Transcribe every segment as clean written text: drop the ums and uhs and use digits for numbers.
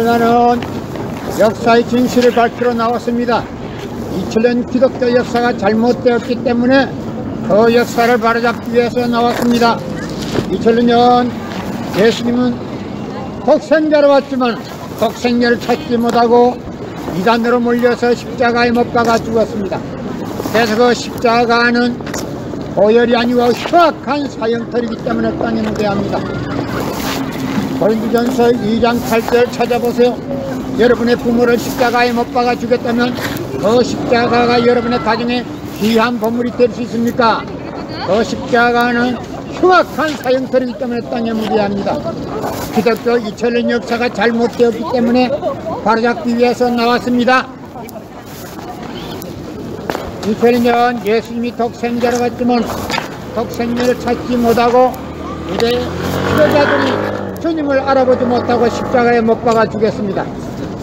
나는 역사의 진실을 밝히러 나왔습니다. 2000년 기독교 역사가 잘못되었기 때문에 그 역사를 바로잡기 위해서 나왔습니다. 2000년 예수님은 독생자로 왔지만 독생자를 찾지 못하고 이단으로 몰려서 십자가에 못 박아 죽었습니다. 그래서 그 십자가는 보혈이 아니고 흉악한 사형털이기 때문에 땅에 묻어야합니다. 고린도전서 2장 8절 찾아보세요. 여러분의 부모를 십자가에 못 박아 죽였다면 그 십자가가 여러분의 가정에 귀한 보물이 될 수 있습니까? 그 십자가는 흉악한 사형털이기 때문에 땅에 묻어야합니다. 기독교 2000년 역사가 잘못되었기 때문에 바로잡기 위해서 나왔습니다. 2000년 예수님이 독생자로 갔지만 독생자를 찾지 못하고 이제 지도자들이 주님을 알아보지 못하고 십자가에 못 박아 죽였습니다.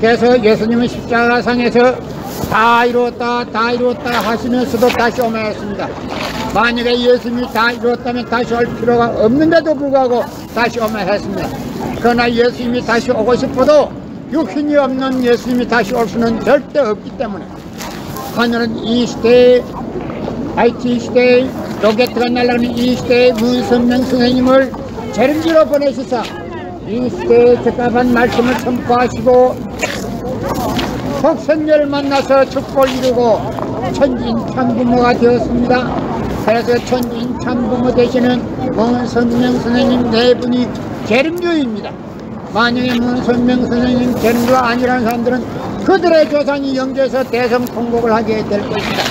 그래서 예수님은 십자가상에서 다 이루었다 다 이루었다 하시면서도 다시 오면 했습니다. 만약에 예수님이 다 이루었다면 다시 올 필요가 없는데도 불구하고 다시 오면 했습니다. 그러나 예수님이 다시 오고 싶어도 육신이 없는 예수님이 다시 올 수는 절대 없기 때문에 하늘은 이 시대에 IT 시대에 로켓가 날아가는 이 시대에 문선명 선생님을 재림지로 보내시사 이 시대에 적합한 말씀을 선포하시고 독생자를 만나서 축복을 이루고 천지인 참부모가 되었습니다. 그래서 천지인 참부모 되시는 문선명 선생님 네 분이 재림주입니다. 만약에 문선명 선생님 재림주가 아니라는 사람들은 그들의 조상이 영주에서 대성 통곡을 하게 될 것입니다.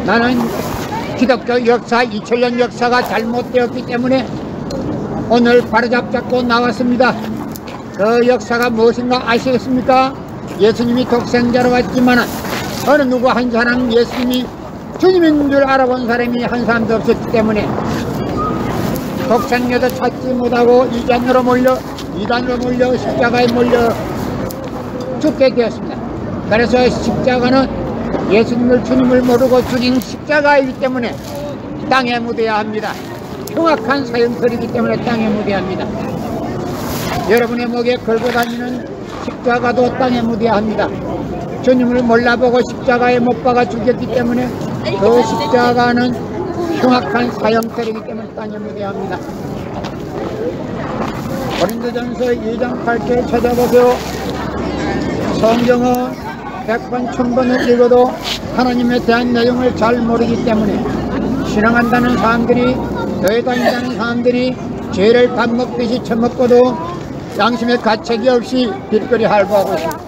나는 기독교 역사 2000년 역사가 잘못되었기 때문에 오늘 바로잡고 나왔습니다. 그 역사가 무엇인가 아시겠습니까? 예수님이 독생자로 왔지만 어느 누구 한 사람 예수님이 주님인 줄 알아본 사람이 한 사람도 없었기 때문에 독생자도 찾지 못하고 이단으로 몰려 십자가에 몰려 죽게 되었습니다. 그래서 십자가는 예수님을 주님을 모르고 죽인 십자가이기 때문에 땅에 묻어야 합니다. 흉악한 사형털이기 때문에 땅에 묻어야 합니다. 여러분의 목에 걸고 다니는 십자가도 땅에 묻어야 합니다. 주님을 몰라보고 십자가에 못 박아 죽였기 때문에 그 십자가는 흉악한 사형털이기 때문에 땅에 묻어야 합니다. 고린도전서 2장 8절 찾아보세요. 성경은 100번 1000번을 읽어도 하나님에 대한 내용을 잘 모르기 때문에 신앙한다는 사람들이 교회 다닌다는 사람들이 죄를 밥 먹듯이 처먹고도 양심의 가책이 없이 길거리 할부하고 있습니다.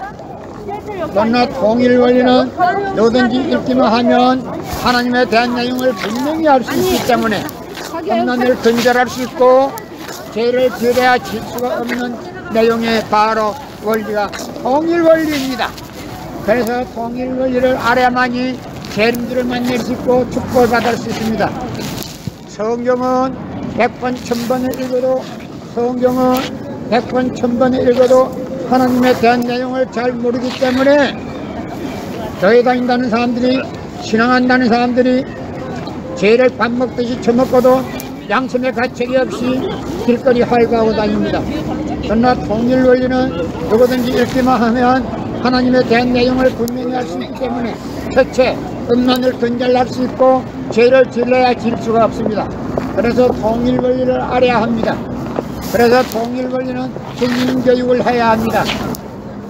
그러나 통일 원리는 누구든지 읽기만 하면 하나님에 대한 내용을 분명히 알 수 있기 때문에 험난을 근절할 수 있고 죄를 지어야 질 수가 없는 내용의 바로 원리가 통일 원리입니다. 그래서 통일 원리를 알아야만이 재림주를 만날 수 있고 축복을 받을 수 있습니다. 성경은 100번 1000번을 읽어도 하나님에 대한 내용을 잘 모르기 때문에 교회 다닌다는 사람들이 신앙한다는 사람들이 죄를 밥 먹듯이 처먹고도 양심의 가책이 없이 길거리 활보하고 다닙니다. 그러나 통일 원리는 누구든지 읽기만 하면 하나님에 대한 내용을 분명히 알 수 있기 때문에 첫째, 음란을 근절할 수 있고 죄를 질러야 질 수가 없습니다. 그래서 통일 원리를 알아야 합니다. 그래서 통일 원리는 국민교육을 해야 합니다.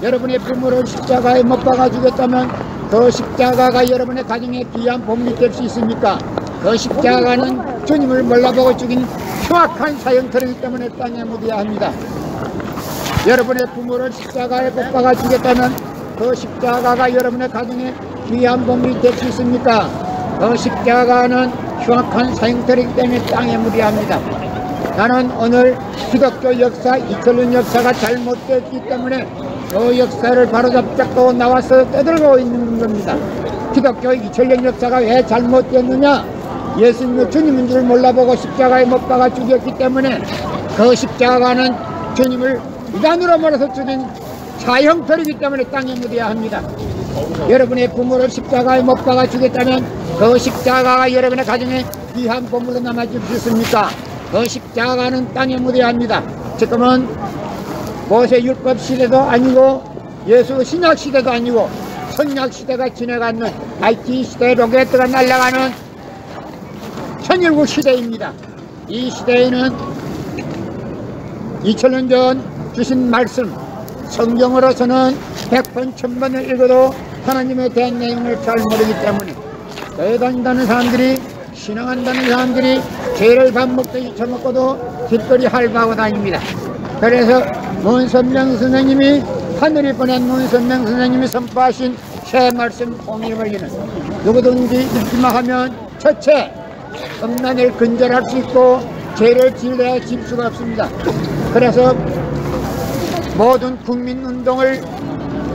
여러분의 부모를 십자가에 못 박아 죽였다면 그 십자가가 여러분의 가정에 귀한 보물이 될 수 있습니까? 그 십자가는 주님을 몰라보고 죽인 흉악한 사형털이기 때문에 땅에 묻어야 합니다. 여러분의 부모를 십자가에 못 박아 죽였다면 그 십자가가 여러분의 가정에 귀한 보물이 될 수 있습니까? 그 십자가는 흉악한 사형털이기 때문에 땅에 묻어야 합니다. 나는 오늘 기독교 역사 2000년 역사가 잘못됐기 때문에 그 역사를 바로잡고 나와서 떠들고 있는 겁니다. 기독교 2000년 역사가 왜 잘못됐느냐? 예수님을 주님인 줄 몰라보고 십자가에 못 박아 죽였기 때문에 그 십자가는 주님을 이단으로 몰아서 죽인 사형털이기 때문에 땅에 묻어야 합니다. 여러분의 부모를 십자가에 못 박아 죽였다면 그 십자가가 여러분의 가정에 귀한 보물로 남아줄 수 있습니까? 그 십자가는 땅에 묻어야 합니다. 지금은 모세 율법 시대도 아니고 예수 신약 시대도 아니고 선약 시대가 지나가는 IT 시대 로켓가 날아가는 천일국 시대입니다. 이 시대에는 2000년 전 주신 말씀 성경으로서는 100번 1000번을 읽어도 하나님에 대한 내용을 잘 모르기 때문에 교회 다닌다는 사람들이 신앙한다는 사람들이 죄를 밥 먹듯이 처먹고도 길거리 할바하고 다닙니다. 그래서 문선명 선생님이 하늘이 보낸 문선명 선생님이 선포하신 새 말씀 통일원리는 누구든지 읽기만 하면 첫째 음란을 근절할 수 있고 죄를 진례해 질 수가 없습니다. 그래서 모든 국민운동을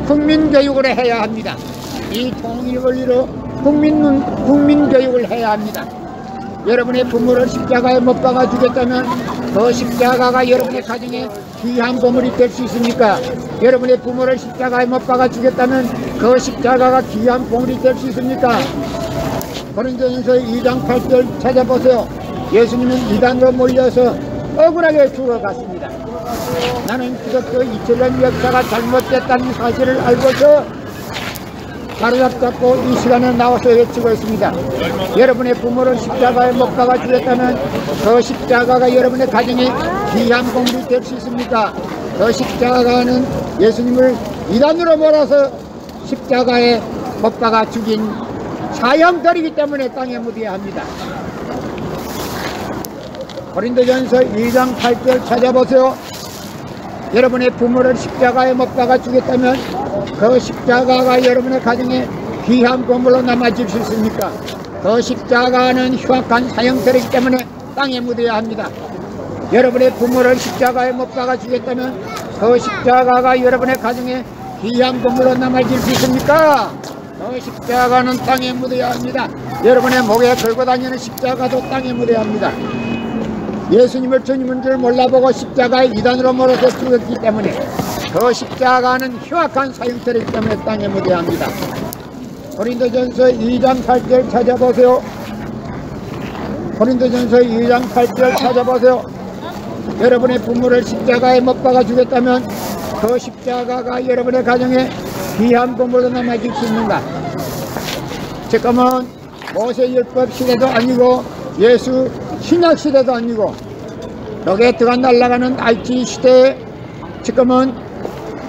국민교육을 해야 합니다. 이 통일원리로 국민교육을 해야 합니다. 여러분의 부모를 십자가에 못 박아 주겠다면 그 십자가가 여러분의 가정에 귀한 보물이 될 수 있습니까? 여러분의 부모를 십자가에 못 박아 주겠다면 그 십자가가 귀한 보물이 될 수 있습니까? 고린도전서 2장 8절 찾아보세요. 예수님은 이단으로 몰려서 억울하게 죽어갔습니다. 나는 기독교 2000년 역사가 잘못됐다는 사실을 알고서 바로잡고 이 시간에 나와서 외치고 있습니다. 여러분의 부모를 십자가에 못 박아 주겠다면 그 십자가가 여러분의 가정에 귀한 보물이 될 수 있습니까? 그 십자가는 예수님을 이단으로 몰아서 십자가에 못 박아 죽인 사형들이기 때문에 땅에 묻어야 합니다. 고린도전서 2장 8절 찾아보세요. 여러분의 부모를 십자가에 못 박아 주겠다면 그 십자가가 여러분의 가정에 귀한 보물로 남아질 수 있습니까? 그 십자가는 흉악한 사형들이기 때문에 땅에 묻어야 합니다. 여러분의 부모를 십자가에 못 박아 주겠다면 그 십자가가 여러분의 가정에 귀한 보물로 남아질 수 있습니까? 그 십자가는 땅에 묻어야 합니다. 여러분의 목에 걸고 다니는 십자가도 땅에 묻어야 합니다. 예수님을 주님인 줄 몰라보고 십자가에 이단으로 몰아서 죽었기 때문에 그 십자가는 흉악한 사형들이기 때문에 땅에 묻어야 합니다. 고린도전서 2장 8절 찾아보세요. 고린도전서 2장 8절 찾아보세요. 여러분의 부모를 십자가에 못 박아 주겠다면 그 십자가가 여러분의 가정에 귀한 보물로 남아질 수 있는가? 지금은 모세율법 시대도 아니고 예수 신약 시대도 아니고 로켓가 날아가는 IT 시대에 지금은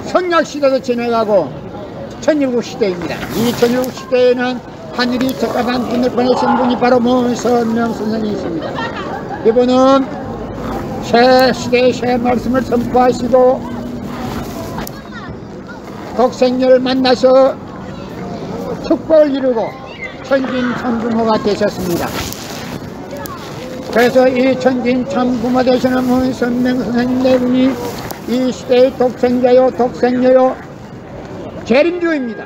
선약 시대도 지나가고 천일국 시대입니다. 이 천일국 시대에는 하늘이 적합한 분을 보내신 분이 바로 문선명 선생님이십니다. 이분은 새 시대의 새 말씀을 선포하시고 독생녀를 만나서 축복을 이루고 천진천부모가 되셨습니다. 그래서 이 천진천부모 되시는 문선명 선생님 네 분이 이 시대의 독생자요 독생녀요 재림주입니다.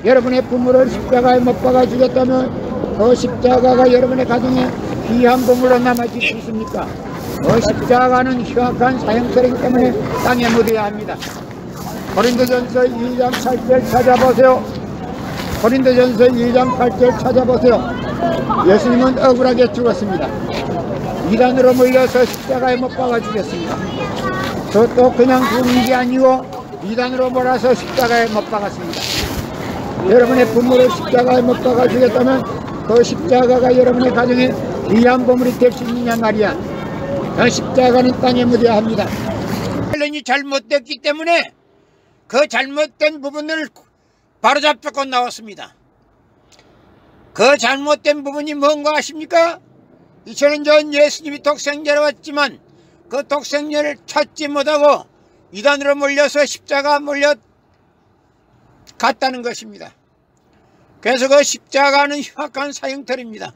여러분의 부모를 십자가에 못 박아 주겠다면 그 십자가가 여러분의 가정에 귀한 보물로 남아질 수 있습니까? 그 십자가는 흉악한 사형들이기 때문에 땅에 묻어야 합니다. 고린도전서 2장 8절 찾아보세요. 고린도전서 2장 8절 찾아보세요. 예수님은 억울하게 죽었습니다. 이단으로 몰려서 십자가에 못 박아 주겠습니다. 또 그냥 죽은 게 아니고 이단으로 몰아서 십자가에 못 박았습니다. 여러분의 부모를 십자가에 못 박아 주겠다면 그 십자가가 여러분의 가정에 귀한 보물이 될 수 있느냐 말이야. 그 십자가는 땅에 묻어야 합니다. 이 잘못됐기 때문에 그 잘못된 부분을 바로잡고 나왔습니다. 그 잘못된 부분이 뭔가 아십니까? 2000년 전 예수님이 독생자로 왔지만 그 독생자를 찾지 못하고 이단으로 몰려서 십자가 몰려 갔다는 것입니다. 그래서 그 십자가는 흉악한 사형틀입니다.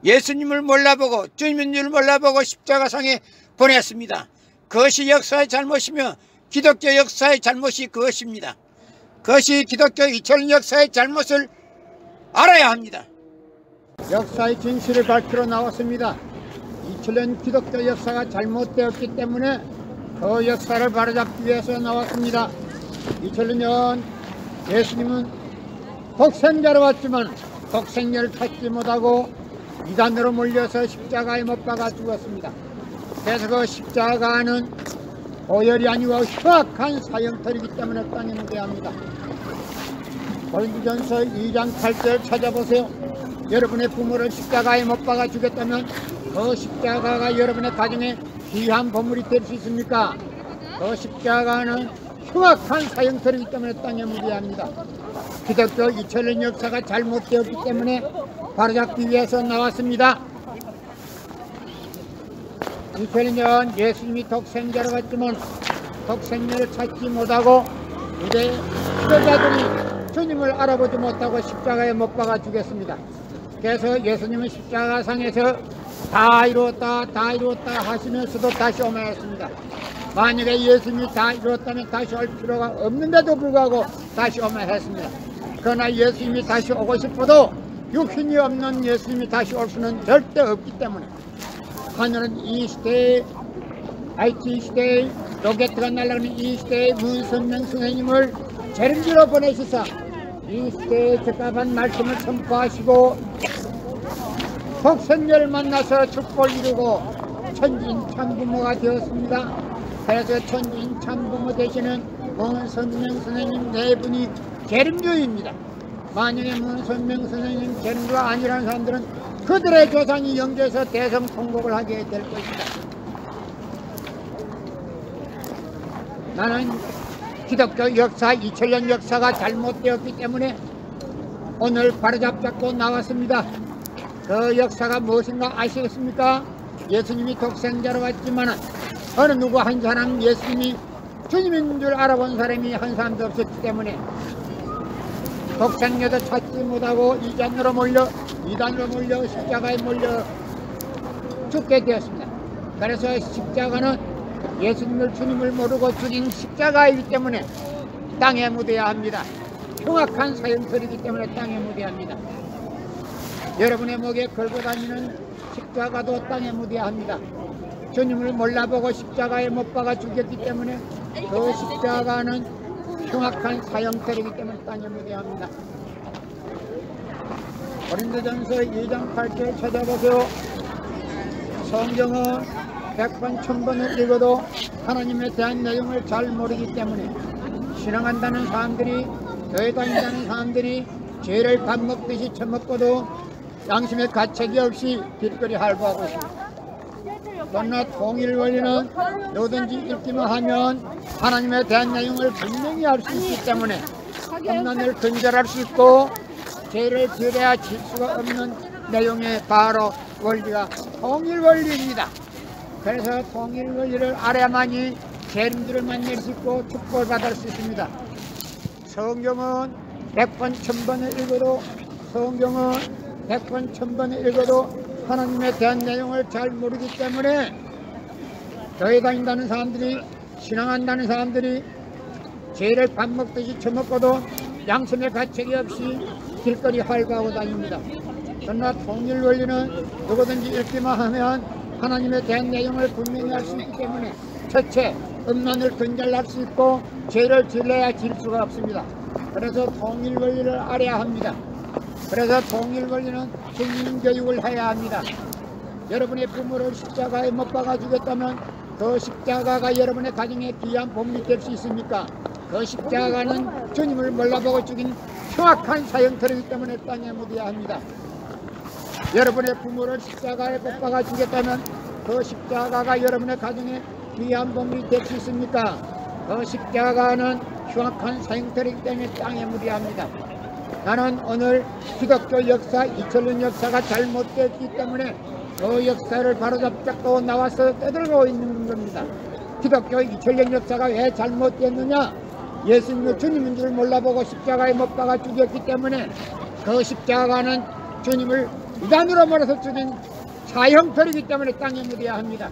예수님을 몰라보고 주님인 줄 몰라보고 십자가상에 보냈습니다. 그것이 역사의 잘못이며 기독교 역사의 잘못이 그것입니다. 그것이 기독교 2000년 역사의 잘못을 알아야 합니다. 역사의 진실을 밝히러 나왔습니다. 2000년 기독교 역사가 잘못되었기 때문에 그 역사를 바로잡기 위해서 나왔습니다. 2000년 예수님은 독생자로 왔지만 독생자를 찾지 못하고 이단으로 몰려서 십자가에 못 박아 죽었습니다. 그래서 그 십자가는 오열이 아니고 흉악한 사형터이기 때문에 땅에 묻어야 합니다. 고린도전서 2장 8절 찾아보세요. 여러분의 부모를 십자가에 못 박아 죽였다면 그 십자가가 여러분의 가정에 귀한 보물이 될 수 있습니까? 그 십자가는 흉악한 사형터이기 때문에 땅에 묻어야 합니다. 기독교 2000년 역사가 잘못되었기 때문에 바로잡기 위해서 나왔습니다. 2000년 예수님이 독생자로 갔지만 독생자를 찾지 못하고 유대 지도자들이 주님을 알아보지 못하고 십자가에 못 박아 죽였습니다. 그래서 예수님은 십자가상에서 다 이루었다 다 이루었다 하시면서도 다시 오면 했습니다. 만약에 예수님이 다 이루었다면 다시 올 필요가 없는데도 불구하고 다시 오면 했습니다. 그러나 예수님이 다시 오고 싶어도 육신이 없는 예수님이 다시 올 수는 절대 없기 때문에 하늘은 이 시대에 IT 시대에 로켓가 날아가는 이 시대에 문선명 선생님을 재림지로 보내시사 이 시대에 적합한 말씀을 선포하시고 독생자를 만나서 축복을 이루고 천지인 참부모가 되었습니다. 그래서 천지인 참부모 되시는 문선명 선생님 네 분이 재림주입니다. 만약에 문선명 선생님 재림주가 아니라는 사람들은 그들의 조상이 영계에서 대성통곡을 하게 될 것이다. 나는 기독교 역사 2000년 역사가 잘못되었기 때문에 오늘 바로잡고 나왔습니다. 그 역사가 무엇인가 아시겠습니까? 예수님이 독생자로 왔지만 어느 누구 한 사람 예수님이 주님인 줄 알아본 사람이 한 사람도 없었기 때문에 독생자도 찾지 못하고 이단으로 몰려 십자가에 몰려 죽게 되었습니다. 그래서 십자가는 예수님을 주님을 모르고 죽인 십자가이기 때문에 땅에 묻어야 합니다. 흉악한 사형터이기 때문에 땅에 묻어야 합니다. 여러분의 목에 걸고 다니는 십자가도 땅에 묻어야 합니다. 주님을 몰라보고 십자가에 못 박아 죽였기 때문에 그 십자가는 흉악한 사형터이기 때문에 땅에 묻어야 합니다. 고린도전서 2장 8절 찾아보세요. 성경은 100번 1000번을 읽어도 하나님에 대한 내용을 잘 모르기 때문에 신앙한다는 사람들이 교회 다닌다는 사람들이 죄를 밥 먹듯이 처먹고도 양심의 가책이 없이 길거리 할부하고 있습니다. 그러나 통일 원리는 누구든지 읽기만 하면 하나님에 대한 내용을 분명히 알 수 있기 때문에 험난을 근절할 수 있고 죄를 지어야 질 수가 없는 내용의 바로 원리가 통일 원리입니다. 그래서 통일 원리를 알아야만이 재림주를 만날 수 있고 축복을 받을 수 있습니다. 성경은 100번 1000번을 읽어도 성경은 100번 1000번을 읽어도 하나님에 대한 내용을 잘 모르기 때문에 교회 다닌다는 사람들이 신앙한다는 사람들이 죄를 밥 먹듯이 처먹고도 양심의 가책이 없이 길거리 활보하고 다닙니다. 그러나 통일 원리는 누구든지 읽기만 하면 하나님에 대한 내용을 분명히 알 수 있기 때문에 첫째, 음란을 근절할 수 있고 죄를 질러야 질 수가 없습니다. 그래서 통일 원리를 알아야 합니다. 그래서 통일 원리는 국민 교육을 해야 합니다. 여러분의 부모를 십자가에 못 박아 주겠다면 그 십자가가 여러분의 가정에 귀한 보물이 될 수 있습니까? 그 십자가는 주님을 몰라보고 죽인 흉악한 사형터이기 때문에 땅에 묻어야 합니다. 여러분의 부모를 십자가에 못 박아 주겠다면 그 십자가가 여러분의 가정에 귀한 보물이 될 수 있습니까? 그 십자가는 흉악한 사형터이기 때문에 땅에 묻어야 합니다. 나는 오늘 기독교 역사 2000년 역사가 잘못됐기 때문에 그 역사를 바로잡고 나와서 떠들고 있는 겁니다. 기독교 2000년 역사가 왜 잘못됐느냐? 예수님을 주님인 줄 몰라보고 십자가에 못 박아 죽였기 때문에 그 십자가는 주님을 이단으로 몰아서 죽인 사형터이기 때문에 땅에 묻어야 합니다.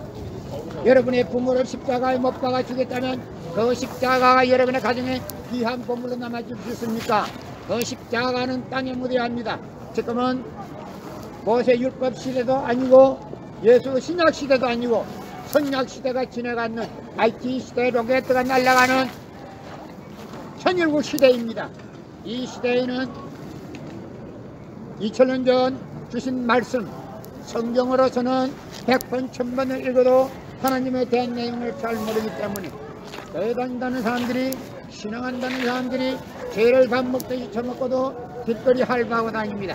여러분의 부모를 십자가에 못 박아 죽였다면 그 십자가가 여러분의 가정에 귀한 보물로 남아줄 수 있습니까? 그 십자가는 땅에 묻어야 합니다. 지금은 모세 율법 시대도 아니고 예수 신약 시대도 아니고 선약 시대가 지나가는 IT 시대 로켓가 날아가는 천일국 시대입니다. 이 시대에는 2000년 전 주신 말씀 성경으로서는 100번 1000번을 읽어도 하나님에 대한 내용을 잘 모르기 때문에 교회 다닌다는 사람들이, 신앙한다는 사람들이 죄를 밥 먹듯이 처먹고도 길거리 할바하고 다닙니다.